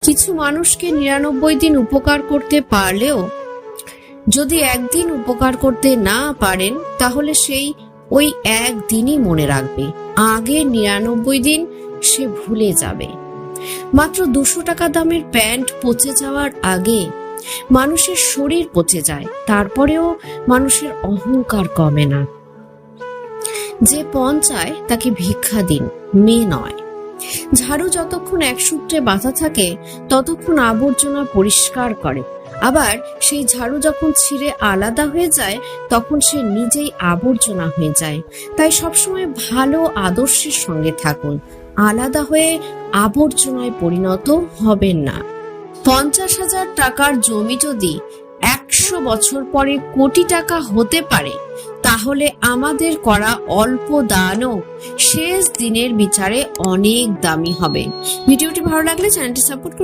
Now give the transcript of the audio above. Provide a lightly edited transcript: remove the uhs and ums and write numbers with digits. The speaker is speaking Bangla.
কিছু মানুষকে 99 দিন উপকার করতে পারলেও যদি একদিন উপকার করতে না পারেন, তাহলে সেই ওই একদিনই মনে রাখবে, আগে 99 দিন সে ভুলে যাবে। মাত্র 200 টাকা দামের প্যান্ট পচে যাওয়ার আগে মানুষের শরীর পচে যায়, তারপরেও মানুষের অহংকার কমে না। যে পণ চায় তাকে ভিক্ষা দিন, মেয়ে নয়। ঝাড়ু যতক্ষণ এক সূত্রে বাঁধা থাকে ততক্ষণ আবর্জনা পরিষ্কার করে, আবার সেই ঝাড়ু যখন ছিঁড়ে আলাদা হয়ে যায় তখন সে নিজেই আবর্জনা হয়ে যায়। তাই সবসময় ভালো আদর্শের সঙ্গে থাকুন, আলাদা হয়ে আবর্জনায় পরিণত হবেন না। 50,000 টাকার জমি যদি 100 বছর পরে কোটি টাকা হতে পারে, তাহলে আমাদের করা অল্প দানও শেষ দিনের বিচারে অনেক দামি হবে। ভিডিওটি ভালো লাগলে চ্যানেলটি সাপোর্ট করুন।